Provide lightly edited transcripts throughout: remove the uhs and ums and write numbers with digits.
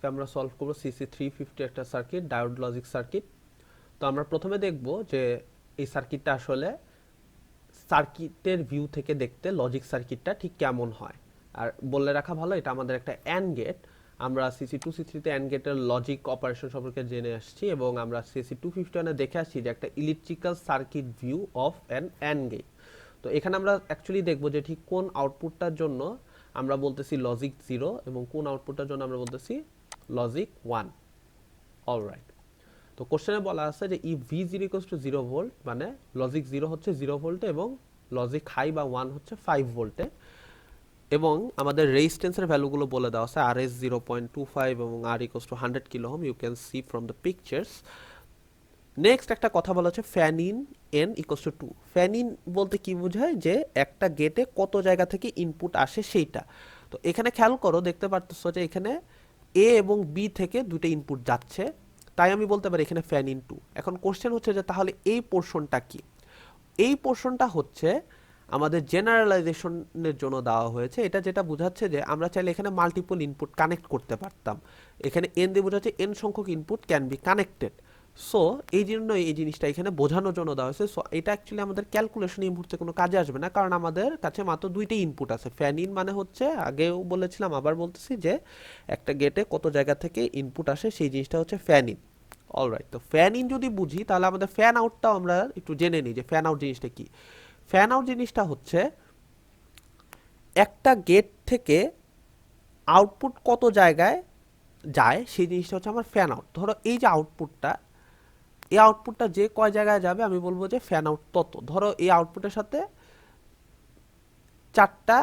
আমরা সলভ করব সিসি 350 একটা সার্কিট, ডায়োড লজিক সার্কিট। তো আমরা প্রথমে দেখব যে এই সার্কিটটা আসলে সার্কিটের ভিউ থেকে দেখতে লজিক সার্কিটটা ঠিক কেমন হয়। আর বলে রাখা ভালো, এটা আমাদের একটা অ্যান্ড গেট। আমরা সিসি 263 তে অ্যান্ড গেটের লজিক অপারেশন সম্পর্কে জেনে আসছি এবং আমরা সিসি 251 দেখে আসছি যে একটা electrical circuit view of an and gate. তো এখানে আমরা অ্যাকচুয়ালি দেখব যে ঠিক কোন আউটপুটটার জন্য আমরা বলতেছি লজিক 0 এবং কোন আউটপুটটার জন্য আমরা বলতেছি লজিক 1। অলরাইট, তো কোশ্চেনে বলা আছে যে if V zero equals to 0 volt, মানে লজিক 0 হচ্ছে 0 ভোল্টে এবং লজিক হাই বা 1 হচ্ছে 5 ভোল্টে, এবং আমাদের রেজিস্ট্যান্সের ভ্যালুগুলো বলে দেওয়া আছে আর এস 0.25 এবং R equals to 100 kilo ohm. You can see from the pictures. Next একটা কথা বলা হচ্ছে fan in N equals to 2। Fan in বলতে কি বোঝায়, যে একটা গেটে কত জায়গা থেকে ইনপুট আসে সেইটা। তো এখানে খেয়াল করো, দেখতে পারতেছো যে এখানে এ এবং বি থেকে দুটো ইনপুট যাচ্ছে, তাই আমি বলতে পারি এখানে ফ্যান ইন 2। এখন কোশ্চেন হচ্ছে যে তাহলে এই পোর্শনটা কি? এই পোর্শনটা হচ্ছে আমাদের জেনারেলাইজেশনের জন্য দেওয়া হয়েছে। এটা যেটা বোঝাচ্ছে যে আমরা চাইলে এখানে মাল্টিপল ইনপুট কানেক্ট করতে পারতাম। এখানে এন দিয়ে বোঝাচ্ছে এন সংখ্যক input can be connected. So এই জন্য এই জিনিসটা এখানে বোঝানোর জন্য দেওয়া হয়েছে। সো এটা অ্যাকচুয়ালি আমাদের ক্যালকুলেশন এই মুহূর্তে কোনো কাজে আসবে না, কারণ আমাদের কাছে মাত্র দুইটাই ইনপুট আছে। ফ্যান ইন মানে হচ্ছে, আগেও বলেছিলাম আবার বলতেছি, যে একটা গেটে কত জায়গা থেকে ইনপুট আসে সেই জিনিসটা হচ্ছে ফ্যান ইন। অলরাইট, তো ফ্যান ইন যদি বুঝি তাহলে আমাদের ফ্যান আউটটাও আমরা একটু জেনে নিই যে ফ্যান আউট জিনিসটা কি। ফ্যান আউট জিনিসটা হচ্ছে একটা গেট থেকে আউটপুট কত জায়গায় যায় সেই জিনিসটা হচ্ছে আমার ফ্যান আউট। ধরো এই যে আউটপুটটা, এই আউটপুটটা যে কয় জায়গায় যাবে আমি বলবো যে ফ্যান আউট তত। ধরো এই আউটপুটের সাথে 4টা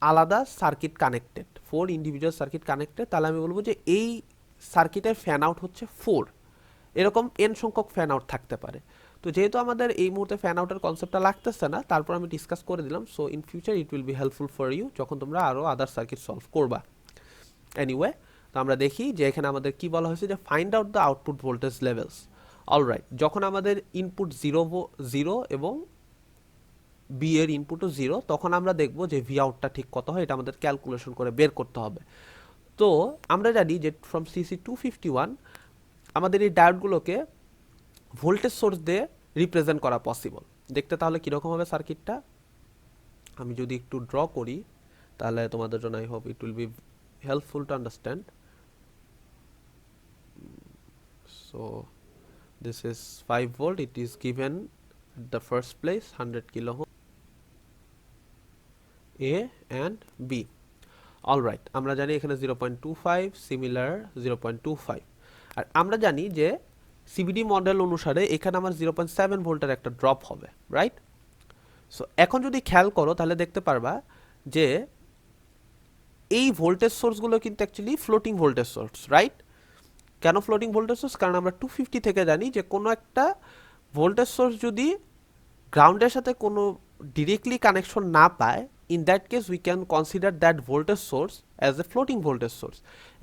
আলাদা circuit connected, 4 individual circuit connected, তাহলে আমি বলবো যে এই সার্কিটের ফ্যান আউট হচ্ছে 4। এরকম এন সংখ্যক ফ্যান আউট থাকতে পারে। তো যেহেতু আমাদের এই মুহূর্তে ফ্যান আউটের কনসেপ্টটা লাগতেছে না, তারপর আমি ডিসকাস করে দিলাম। So in future it will be helpful for you যখন তোমরা আরও আদার সার্কিট সলভ করবা। এনিওয়ে, তো আমরা দেখি যে এখানে আমাদের কি বলা হয়েছে, যে find out the output voltage levels. Alright, যখন আমাদের ইনপুট 0 এবং বি এর ইনপুটও 0, তখন আমরা দেখব যে ভি আউটটা ঠিক কত হয়, এটা আমাদের ক্যালকুলেশন করে বের করতে হবে। তো আমরা জানি যে ফ্রম সিসি 251 আমাদের এই ডায়োডগুলোকে ভোল্টেজ সোর্স দিয়ে রিপ্রেজেন্ট করা পসিবল। দেখতে তাহলে কীরকম হবে সার্কিটটা, আমি যদি একটু ড্র করি তাহলে তোমাদের জন্য I hope it will B helpful to understand. So this is 5 volt, it is given at the first place 100 kilo ohm, A and B. Alright, আমরা জানি এখানে 0.25, similar 0.25, আর আমরা জানি যে সিবিডি মডেল অনুসারে এখানে আমার 0.7 ভোল্টের একটা ড্রপ হবে, রাইট? সো এখন যদি খেয়াল করো তাহলে দেখতে পারবা যে এই ভোল্টেজ সোর্সগুলো কিন্তু actually floating voltage source, right? কেন ফ্লোটিং ভোল্টেজ সোর্স? কারণ আমরা 250 থেকে জানি যে কোনো একটা ভোল্টেজ সোর্স যদি গ্রাউন্ডের সাথে কোনো ডিরেক্টলি কানেকশন না পায়, in that case we can consider that voltage source as a floating voltage source.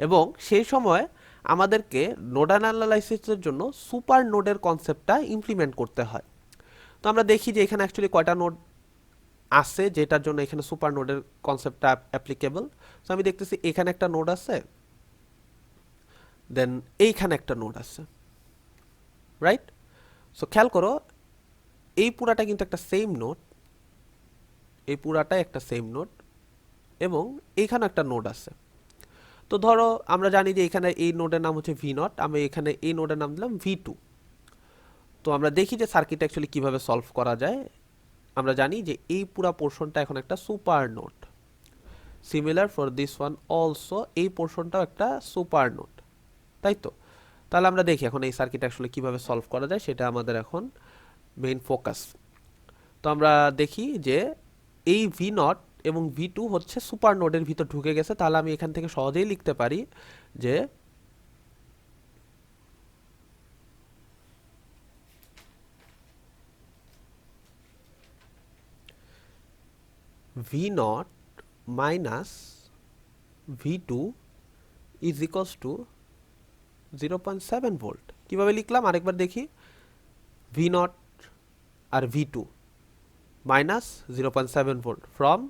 এবং সেই সময় আমাদেরকে নোডাল অ্যানালাইসিসের জন্য সুপার নোডের কনসেপ্টটা ইমপ্লিমেন্ট করতে হয়। তো আমরা দেখি যে এখানে অ্যাকচুয়ালি কয়টা নোড আছে যেটার জন্য এখানে সুপার নোডের কনসেপ্টটা অ্যাপ্লিকেবল। তো আমি দেখতেছি এখানে একটা নোড আছে, দেন এইখানে একটা নোড আছে, রাইট? সো খেয়াল করো এই পুরাটা কিন্তু একটা সেম নোড, এই পুরাটাই একটা সেম নোড, এবং এইখানে একটা নোড আছে। তো ধরো আমরা জানি যে এখানে এই নোডের নাম হচ্ছে ভি নট, আমি এখানে এই নোডের নাম দিলাম ভি টু। তো আমরা দেখি যে সার্কিট অ্যাকচুয়ালি কীভাবে সলভ করা যায়। আমরা জানি যে এই পুরা পোর্শনটা এখন একটা super node, similar for this one also, এই পোর্শনটাও একটা সুপার নোড, তাই তো? তাহলে আমরা দেখি এখন এই সার্কিট আসলে কিভাবে সলভ করা যায়, সেটা আমাদের এখন মেইন ফোকাস। তো আমরা দেখি যে এই ভি নট এবং ভি টু হচ্ছে সুপার নোডের ভিতর ঢুকে গেছে। তাহলে আমি এখান থেকে সহজেই লিখতে পারি যে V naught minus V two is equals to 0.7 volt. কীভাবে লিখলাম আরেকবার দেখি, ভি নট আর V two minus 0.7 volt from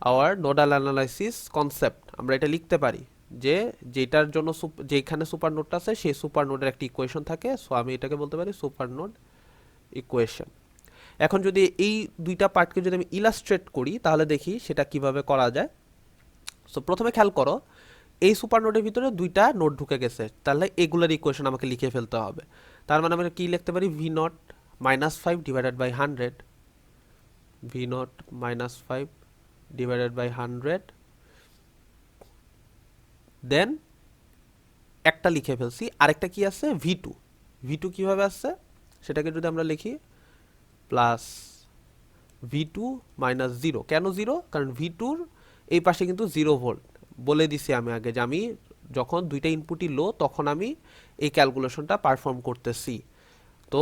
our nodal analysis concept, আমরা এটা লিখতে পারি যে যেটার জন্য যেখানে সুপার নোডটা আছে সেই সুপার নোডের একটা ইকুয়েশন থাকে। সো আমি এটাকে বলতে পারি সুপার নোড ইকুয়েশন। এখন যদি এই দুইটা পার্টকে যদি আমি ইলাস্ট্রেট করি তাহলে দেখি সেটা কিভাবে করা যায়। সো প্রথমে খেয়াল করো, এই সুপার নোডের ভিতরে দুইটা নোড ঢুকে গেছে, তাহলে এগুলোর ইকুয়েশন আমাকে লিখে ফেলতে হবে। তার মানে আমরা কি লিখতে পারি, V naught minus five divided by hundred, V naught minus five divided by hundred, then একটা লিখে ফেলছি, আরেকটা কি আছে ভি টু। ভি টু কীভাবে আসছে সেটাকে যদি আমরা লিখি plus V two minus zero. কেন জিরো? কারণ ভি টুর এই পাশে কিন্তু 0 ভোল্ট। বলে দিছি আমি আগে যে আমি যখন দুইটা ইনপুটই লো তখন আমি এই ক্যালকুলেশনটা পারফর্ম করতেছি। তো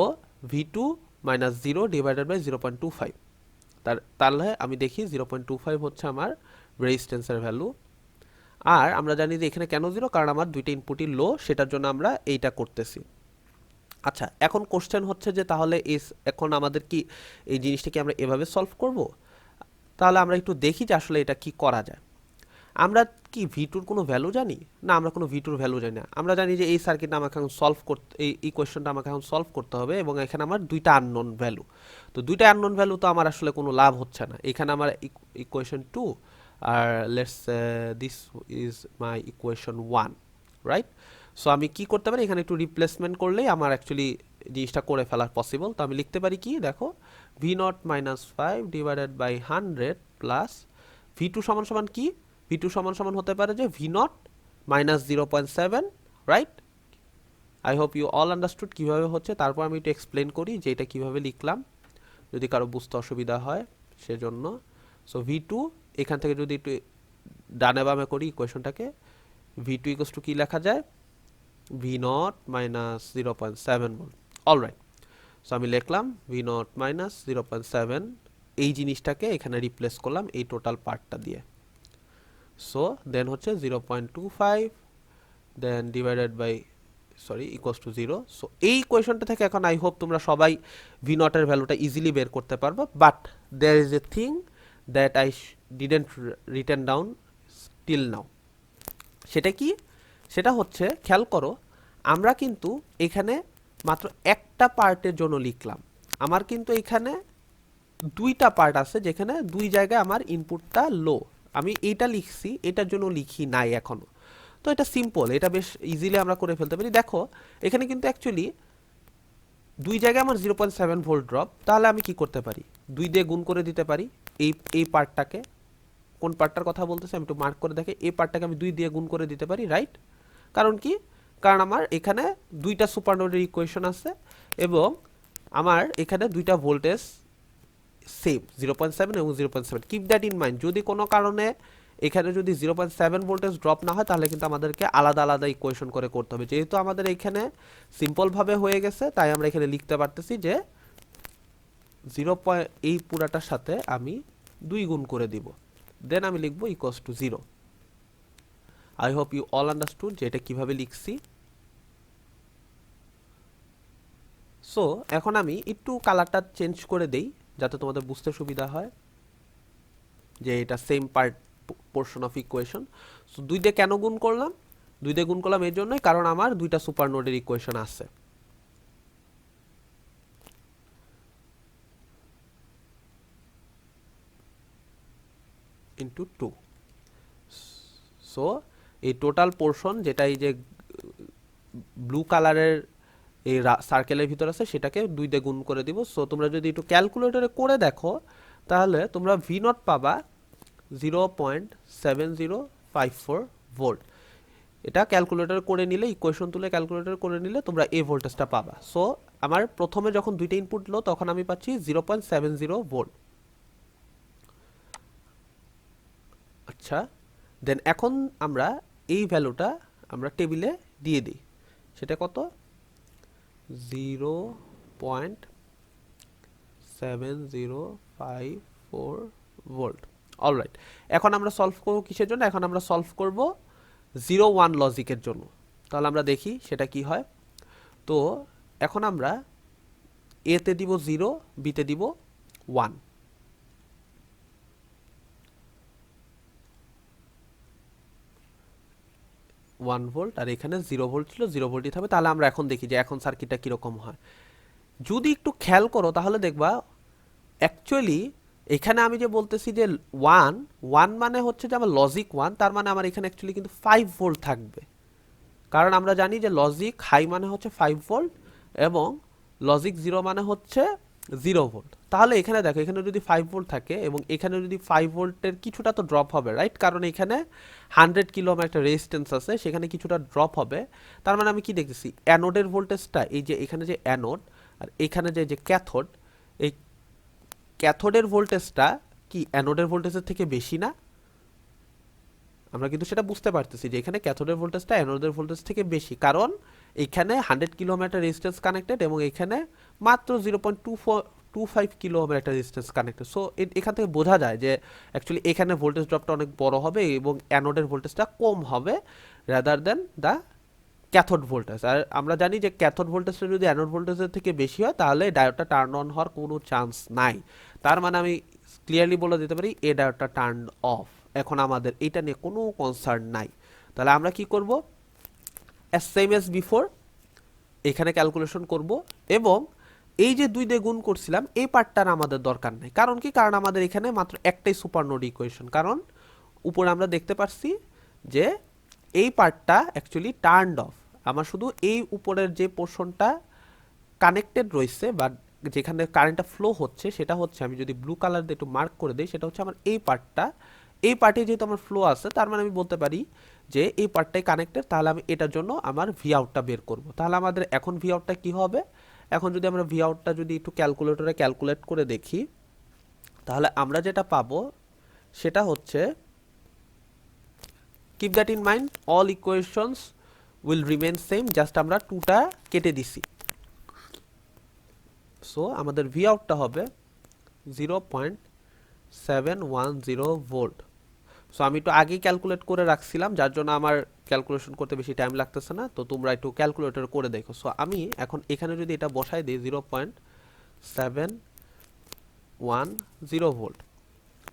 V two minus zero divided by 0.25, তাহলে আমি দেখি 0.25 হচ্ছে আমার রেজিস্ট্যান্সের ভ্যালু। আর আমরা জানি যে এখানে কেন জিরো, কারণ আমার দুইটা ইনপুটই লো, সেটার জন্য আমরা এইটা করতেছি। আচ্ছা, এখন কোশ্চেন হচ্ছে যে তাহলে এখন আমাদের কি এই জিনিসটা কি আমরা এভাবে সলভ করব? তাহলে আমরা একটু দেখি যে আসলে এটা কি করা যায়। আমরা কি ভি2 কোনো ভ্যালু জানি? না, আমরা কোনো ভি2 ভ্যালু জানি না। আমরা জানি যে এই সার্কিটটা আমাকে এখন সলভ করতে, এই ইকুয়েশনটা আমাকে এখন সলভ করতে হবে, এবং এখানে আমার দুইটা আননোন ভ্যালু। তো দুইটা আননোন ভ্যালু তো আমার আসলে কোনো লাভ হচ্ছে না। এখানে আমার ইকুয়েশন 2 আর let's this is my equation 1, right? So আমি কি করতে পারি, এখানে একটু রিপ্লেসমেন্ট করলেই আমার অ্যাকচুয়ালি জিনিসটা করে ফেলা পসিবল। তো আমি লিখতে পারি কি, দেখো, V naught minus five divided by hundred plus V two সমান সমান কি, ভি টু সমান সমান হতে পারে যে V naught minus 0.7, right? I hope you all understood কীভাবে হচ্ছে। তারপর আমি একটু এক্সপ্লেন করি যে এটা কীভাবে লিখলাম, যদি কারো বুঝতে অসুবিধা হয় সেজন্য। সো ভি টু এখান থেকে যদি একটু ডানে বামে করি ইকুয়েশনটাকে, ভি টু ইকুয়ালস টু কী লেখা যায়, V naught minus 0.7 volt. Alright, so আমি লিখলাম ভি নট মাইনাস 0.7, এই জিনিসটাকে এখানে রিপ্লেস করলাম এই টোটাল পার্টটা দিয়ে। সো দেন হচ্ছে 0.25 then divided by equals to 0। So এই কোয়েশনটা থেকে এখন আই হোপ তোমরা সবাই ভি নটের ভ্যালুটা ইজিলি বের করতে পারবে। But there is a thing that I didn't written down till now. সেটা কি? সেটা হচ্ছে, খেয়াল করো, আমরা কিন্তু এখানে মাত্র একটা পার্টের জন্য লিখলাম। আমার কিন্তু এখানে দুইটা পার্ট আছে যেখানে দুই জায়গায় আমার ইনপুটটা লো। আমি এইটা লিখছি, এটার জন্য লিখি নাই এখনো। তো এটা সিম্পল, এটা বেশ ইজিলি আমরা করে ফেলতে পারি। দেখো এখানে কিন্তু অ্যাকচুয়ালি দুই জায়গায় আমার 0.7 ভোল্ট ড্রপ। তাহলে আমি কি করতে পারি, 2 দিয়ে গুণ করে দিতে পারি এই পার্টটাকে। কোন পার্টটার কথা বলতেছি আমি একটু মার্ক করে দেখে, এই পার্টটাকে আমি 2 দিয়ে গুণ করে দিতে পারি, রাইট? কারণ কি, কারণ আমার এখানে দুইটা সুপারনোডের ইকুয়েশন আছে এবং আমার এখানে দুইটা ভোল্টেজ সেম 0.7 এবং 0.7। Keep that in mind. যদি কোনো কারণে এখানে যদি 0.7 ভোল্টেজ ড্রপ না হয় তাহলে কিন্তু আমাদেরকে আলাদা আলাদা ইকুয়েশন করে করতে হবে। যেহেতু আমাদের এখানে সিম্পলভাবে হয়ে গেছে তাই আমরা এখানে লিখতে পারতেছি যে 0. এই পুরাটার সাথে আমি 2 গুণ করে দিব, দেন আমি লিখবো equals to 0। I hope you all understood যে এটা কীভাবে লিখছি। সো এখন আমি একটু কালারটা চেঞ্জ করে দেই যাতে তোমাদের বুঝতে সুবিধা হয় যে এটা same part portion of equation. So 2 দিয়ে কেন গুণ করলাম, 2 দিয়ে গুণ করলাম এর জন্যই কারণ আমার দুইটা সুপার নোডের ইকুয়েশন আছে। ইন্টু 2। সো এই টোটাল পোর্শন যেটা এই যে ব্লু কালারের এই সার্কেলের ভিতর আছে সেটাকে 2 দিয়ে গুণ করে দিব। সো তোমরা যদি একটু ক্যালকুলেটরে করে দেখো তাহলে তোমরা ভি নট পাবা 0.7054 ভোল্ট। এটা ক্যালকুলেটর করে নিলে, ইকুয়েশন তুলে ক্যালকুলেটর করে নিলে তোমরা এই ভোল্টেজটা পাবা। সো আমার প্রথমে যখন দুইটা ইনপুট লো তখন আমি পাচ্ছি 0.70 ভোল্ট। আচ্ছা, দেন এখন আমরা এই ভ্যালুটা আমরা টেবিলে দিয়ে দিই। সেটা কত, 0.7054 ভোল্ট। অলরাইট, এখন আমরা সলভ করব কিসের জন্য, এখন আমরা সলভ করব 0-1 লজিকের জন্য। তাহলে আমরা দেখি সেটা কি হয়। তো এখন আমরা এতে দিব 0, বিতে দিব 1। 1 ভোল্ট, আর এখানে 0 ভোল্ট ছিল, 0 ভোল্টই থাকবে। তাহলে আমরা এখন দেখি যে এখন সার্কিটটা কীরকম হয়। যদি একটু খেয়াল করো তাহলে দেখবা অ্যাকচুয়ালি এখানে আমি যে বলতেছি যে 1 মানে হচ্ছে যে আমার লজিক 1, তার মানে আমার এখানে অ্যাকচুয়ালি কিন্তু 5 ভোল্ট থাকবে, কারণ আমরা জানি যে লজিক হাই মানে হচ্ছে 5 ভোল্ট এবং লজিক 0 মানে হচ্ছে 0 ভোল্ট। তাহলে এখানে দেখো এখানে যদি 5 ভোল্ট থাকে এবং এখানে যদি 5 ভোল্টের কিছুটা তো ড্রপ হবে, রাইট? কারণ এখানে 100 কিলো একটা রেজিস্ট্যান্স আছে, সেখানে কিছুটা ড্রপ হবে। তার মানে আমি কি দেখতেছি, অ্যানোডের ভোল্টেজটা, এই যে এখানে যে অ্যানোড আর এখানে যে ক্যাথোড, এই ক্যাথোডের ভোল্টেজটা কি অ্যানোডের ভোল্টেজের থেকে বেশি না? আমরা কিন্তু সেটা বুঝতে পারতেছি যে এখানে ক্যাথোডের ভোল্টেজটা অ্যানোডের ভোল্টেজ থেকে বেশি, কারণ এখানে 100 কিলো একটা রেজিস্ট্যান্স কানেক্টেড এবং এখানে মাত্র 0.25 কিলো একটা রেজিস্ট্যান্স কানেক্টেড। সো এখান থেকে বোঝা যায় যে অ্যাকচুয়ালি এখানে ভোল্টেজ ড্রপটা অনেক বড় হবে এবং অ্যানোডের ভোল্টেজটা কম হবে rather than the cathode voltage. আর আমরা জানি যে ক্যাথোড ভোল্টেজটা যদি অ্যানোড ভোল্টেজের থেকে বেশি হয় তাহলে ডায়োডটা টার্ন অন হওয়ার কোনো চান্স নাই। তার মানে আমি ক্লিয়ারলি বলে দিতে পারি এই ডায়োডটা টার্ন অফ। এখন আমাদের এটা নিয়ে কোনো কনসার্ন নাই। তাহলে আমরা কি করব, সেম এজ বিফোর এখানে ক্যালকুলেশন করব এবং এই যে 2 দিয়ে গুণ করছিলাম এই পার্টটার আমাদের দরকার নেই। কারণ কি, কারণ আমাদের এখানে মাত্র একটাই সুপারনোড ইকুয়েশন, কারণ উপরে আমরা দেখতে পাচ্ছি যে এই পার্টটা অ্যাকচুয়ালি টার্নড অফ। আমার শুধু এই উপরের যে পোর্শনটা কানেক্টেড রয়েছে বা যেখানে কারেন্টটা ফ্লো হচ্ছে সেটা হচ্ছে, আমি যদি ব্লু কালার দিয়ে একটু মার্ক করে দিই, সেটা হচ্ছে আমার এই পার্টটা। এই পার্টে যেহেতু আমার ফ্লো আছে তার মানে আমি বলতে পারি যে এই পার্টটাই কানেক্টেড। তাহলে আমি এটার জন্য আমার ভি আউটটা বের করব। তাহলে আমাদের এখন ভি আউটটা কী হবে, এখন যদি আমরা ভি আউটটা যদি একটু ক্যালকুলেটরে ক্যালকুলেট করে দেখি তাহলে আমরা যেটা পাবো সেটা হচ্ছে, keep that in mind, all equations will remain same, just আমরা 2টা কেটে দিছি। সো আমাদের ভি আউটটা হবে 0.710 ভোল্ট। সো আমি একটু আগেই ক্যালকুলেট করে রাখছিলাম, যার জন্য আমার ক্যালকুলেশন করতে বেশি টাইম লাগতেছে না। তো তোমরা একটু ক্যালকুলেটর করে দেখো। সো আমি এখন এখানে যদি এটা বসাই দিই 0.710 ভোল্ট,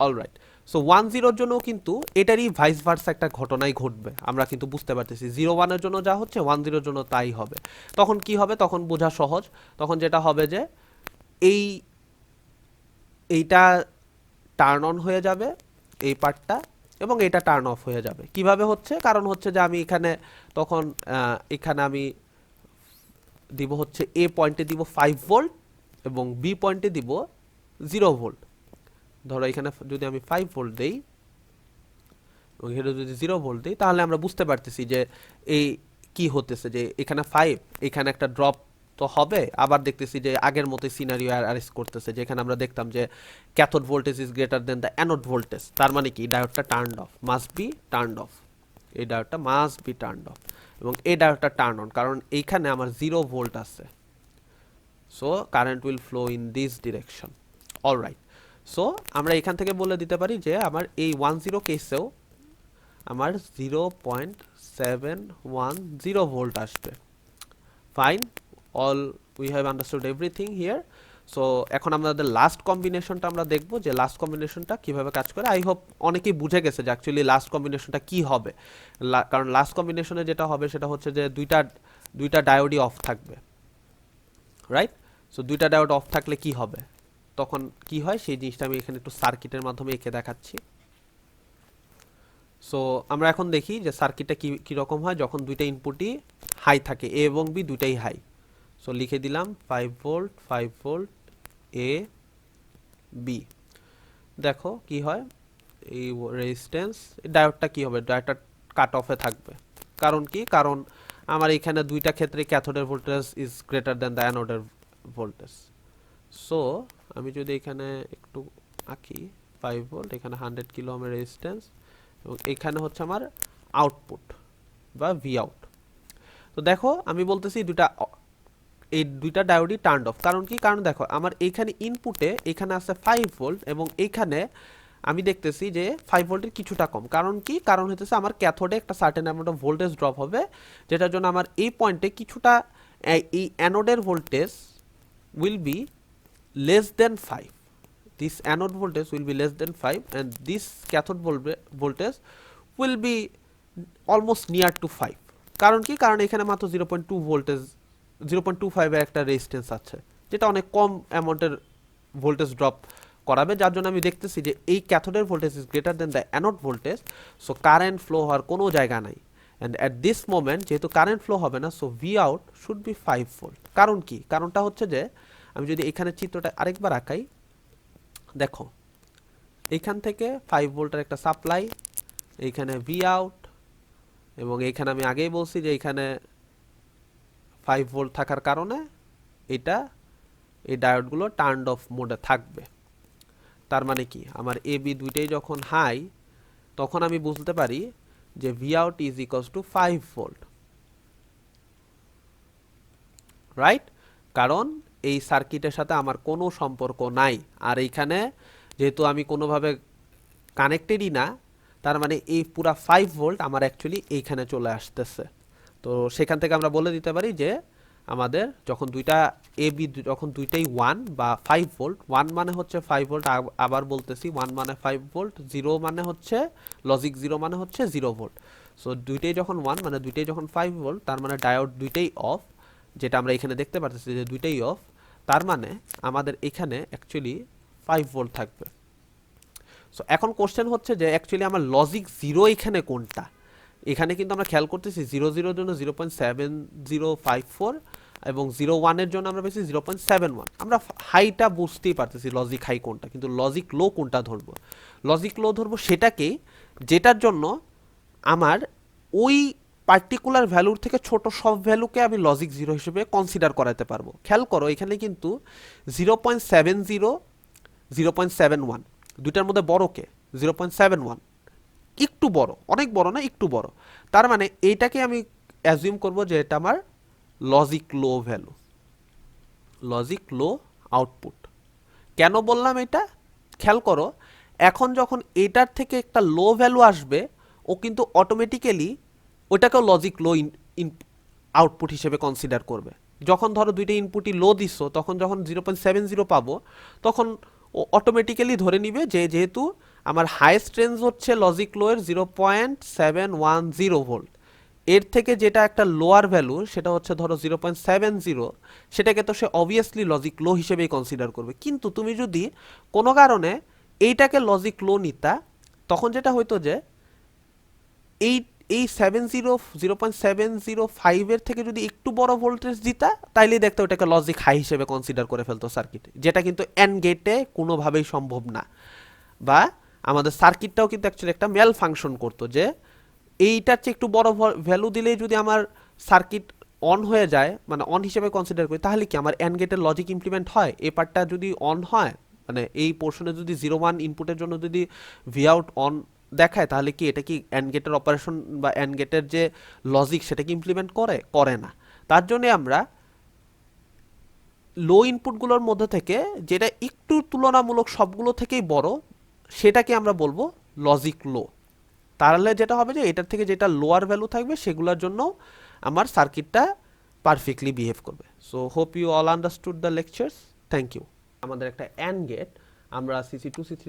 অলরাইট। সো 10-র জন্য কিন্তু এটারই ভাইস ভার্সা একটা ঘটনাই ঘটবে, আমরা কিন্তু বুঝতে পারতেছি। 0-1-এর জন্য যা হচ্ছে 10-র জন্য তাই হবে। তখন কি হবে, তখন বোঝা সহজ। তখন যেটা হবে যে এইটা টার্ন অন হয়ে যাবে এই পার্টটা এবং এটা টার্ন অফ হয়ে যাবে। কিভাবে হচ্ছে, কারণ হচ্ছে যে আমি এখানে তখন এখানে আমি দিব হচ্ছে এ পয়েন্টে দিব 5 ভোল্ট এবং বি পয়েন্টে দিব 0 ভোল্ট। ধরো এখানে যদি আমি 5 ভোল্ট দেই এবং এখানে যদি 0 ভোল্ট দিই তাহলে আমরা বুঝতে পারতেছি যে এই কি হতেছে, যে এখানে 5, এখানে একটা ড্রপ তো হবে। আবার দেখতেছি যে আগের মতোই সিনারিও অ্যারেস্ট করতেছে, যেখানে আমরা দেখতাম যে cathode voltage is greater than the anode voltage. তার মানে কি, ডায়োডটা turned off, must be turned off. এই ডায়োডটা মাস্ট বি টার্নড অফ এবং এই ডায়োডটা টার্ন অন, কারণ এইখানে আমার 0 ভোল্ট আছে। So current will flow in this direction, alright. So আমরা এখান থেকে বলে দিতে পারি যে আমার এই 10 কেসেও আমার 0.710 ভোল্ট আসবে। Fine, all we have understood everything here. So এখন আমাদের লাস্ট কম্বিনেশনটা আমরা দেখবো যে লাস্ট কম্বিনেশনটা কিভাবে কাজ করে। আই হোপ অনেকেই বুঝে গেছে যে অ্যাকচুয়ালি লাস্ট কম্বিনেশনটা কি হবে। কারণ লাস্ট কম্বিনেশনে যেটা হবে সেটা হচ্ছে যে দুইটা ডায়োডই অফ থাকবে, রাইট? সো দুইটা ডায়োড অফ থাকলে কি হবে, তখন কি হয় সেই জিনিসটা আমি এখানে একটু সার্কিটের মাধ্যমে এঁকে দেখাচ্ছি। সো আমরা এখন দেখি যে সার্কিটটা কীরকম হয় যখন দুইটা ইনপুটই হাই থাকে, এ এবং বি দুইটাই হাই। সো লিখে দিলাম 5 ভোল্ট 5 ভোল্ট এ বি। দেখো কি হয়, এই রেজিস্ট্যান্স ডায়োডটা কি হবে, ডায়োডটা কাট অফে থাকবে। কারণ কি, কারণ আমার এখানে দুইটা ক্ষেত্রে ক্যাথোডের voltage is greater than the অ্যানোডের ভোল্টেজ। সো আমি যদি এখানে একটু আঁকি 5 ভোল্ট, এখানে 100 কিলো ওহমের রেজিস্ট্যান্স এবং এখানে হচ্ছে আমার আউটপুট বা ভি আউট। তো দেখো আমি বলতেছি এই দুইটা ডায়োডই টার্নড অফ। কারণ কি, কারণ দেখো আমার এইখানে ইনপুটে এখানে আছে 5 ভোল্ট এবং এইখানে আমি দেখতেছি যে 5 ভোল্টের কিছুটা কম। কারণ কি, কারণ হচ্ছে আমার ক্যাথোডে একটা certain amount of voltage drop হবে, যেটার জন্য আমার এই পয়েন্টে কিছুটা এই অ্যানোডের voltage will be less than 5. This anode voltage will be less than 5 and this cathode voltage will be almost near to 5। কারণ কি, কারণ এখানে মাত্র 0.2 ভোল্টেজ, 0.25 এর একটা রেজিস্ট্যান্স আছে, যেটা অনেক কম অ্যামাউন্টের ভোল্টেজ ড্রপ করাবে, যার জন্য আমি দেখতেছি যে এই ক্যাথোডের voltage is greater than the anode voltage, so current flow হওয়ার কোনো জায়গা নাই। অ্যান্ড অ্যাট দিস মোমেন্ট যেহেতু কারেন্ট ফ্লো হবে না, so V out should be 5 volt. কারণ কি, কারণটা হচ্ছে যে আমি যদি এখানে চিত্রটা আরেকবার আঁকাই, দেখো এইখান থেকে 5 ভোল্টের একটা সাপ্লাই, এইখানে ভি আউট, এবং এইখানে আমি আগেই বলছি যে এইখানে 5 ভোল্ট থাকার কারণে এটা, এই ডায়োডগুলো টার্নড অফ মোডে থাকবে। তার মানে কি, আমার এ বি দুইটাই যখন হাই, তখন আমি বুঝতে পারি যে V out is equals two 5 volt, right? কারণ এই সার্কিটের সাথে আমার কোনো সম্পর্ক নাই, আর এইখানে যেহেতু আমি কোনোভাবে কানেক্টেডই না, তার মানে এই পুরা 5 ভোল্ট আমার অ্যাকচুয়ালি এইখানে চলে আসতেছে। তো সেখান থেকে আমরা বলে দিতে পারি যে আমাদের যখন দুইটা এ বি যখন দুইটাই 1 বা 5 ভোল্ট, 1 মানে হচ্ছে 5 ভোল্ট, আবার বলতেছি 1 মানে 5 ভোল্ট, 0 মানে হচ্ছে লজিক 0 মানে হচ্ছে 0 ভোল্ট। সো দুইটাই যখন 1 মানে দুইটাই যখন 5 ভোল্ট, তার মানে ডায়োড দুইটাই অফ, যেটা আমরা এখানে দেখতে পাচ্ছি যে দুইটাই অফ, তার মানে আমাদের এখানে অ্যাকচুয়ালি 5 ভোল্ট থাকবে। সো এখন কোশ্চেন হচ্ছে যে অ্যাকচুয়ালি আমার লজিক 0 এখানে কোনটা? এখানে কিন্তু আমরা খেয়াল করতেছি 0 0 জন্য 0.7054 এবং 0 1 এর জন্য আমরা পেয়েছি 0.71। আমরা হাইটা বুঝতেই পারতেছি লজিক হাই কোনটা, কিন্তু লজিক লো কোনটা ধরবো? লজিক লো ধরবো সেটাকেই যেটার জন্য আমার ওই পার্টিকুলার ভ্যালুর থেকে ছোট সব ভ্যালুকে আমি লজিক 0 হিসেবে কনসিডার করাতে পারবো। খেয়াল করো এখানে কিন্তু 0.70, 0.71 দুইটার মধ্যে বড় কে? 0.71 একটু বড়, অনেক বড় না, একটু বড়। তার মানে এইটাকে আমি অ্যাজিউম করব যে এটা আমার লজিক লো ভ্যালু, লজিক লো আউটপুট। কেন বললাম এটা? খেয়াল করো, এখন যখন এটার থেকে একটা লো ভ্যালু আসবে, ও কিন্তু অটোমেটিক্যালি ওটাকেও লজিক লো আউটপুট হিসেবে কনসিডার করবে। যখন ধরো দুইটা ইনপুটই লো দিচ্ছ, তখন যখন 0.70 পাবো, তখন ও অটোমেটিক্যালি ধরে নিবে যে যেহেতু আমার হাইয়েস্ট রেঞ্জ হচ্ছে লজিক লো এর 0.710 ভোল্ট, এর থেকে যেটা একটা লোয়ার ভ্যালু সেটা হচ্ছে ধরো 0.70, সেটাকে তো সে অবভিয়াসলি লজিক লো হিসেবেই কনসিডার করবে। কিন্তু তুমি যদি কোনো কারণে এইটাকে লজিক লো নিতা, তখন যেটা হইতো যে এই এই 0.705 এর থেকে যদি একটু বড় ভোল্টেজ দিতা, তাইলে দেখতে ওটাকে লজিক হাই হিসেবে কনসিডার করে ফেলতো সার্কিট, যেটা কিন্তু এন্ড গেটে কোনোভাবেই সম্ভব না। বা আমাদের সার্কিটটাও কিন্তু অ্যাকচুয়ালি একটা মেল ফাংশন করতো, যে এইটার চেয়ে একটু বড় ভ্যালু দিলেই যদি আমার সার্কিট অন হয়ে যায়, মানে অন হিসেবে কনসিডার করি, তাহলে কি আমার এন্ড গেটের লজিক ইমপ্লিমেন্ট হয়? এই পার্টটা যদি অন হয়, মানে এই পোর্শনে যদি 0 1 ইনপুটের জন্য যদি ভি আউট অন দেখায়, তাহলে কি এটা কি এন্ড গেটের অপারেশন বা এন্ড গেটের যে লজিক সেটাকে ইমপ্লিমেন্ট করে? করে না। তার জন্য আমরা লো ইনপুটগুলোর মধ্যে থেকে যেটা একটু তুলনামূলক সবগুলো থেকেই বড়, সেটাকে আমরা বলবো লজিক লো। তাহলে যেটা হবে যে এটার থেকে যেটা লোয়ার ভ্যালু থাকবে সেগুলোর জন্য আমার সার্কিটটা পারফেক্টলি বিহেভ করবে। So hope you all understood the lectures. Thank you. আমাদের একটা অ্যান্ড গেট, আমরা সিসি টু সিসি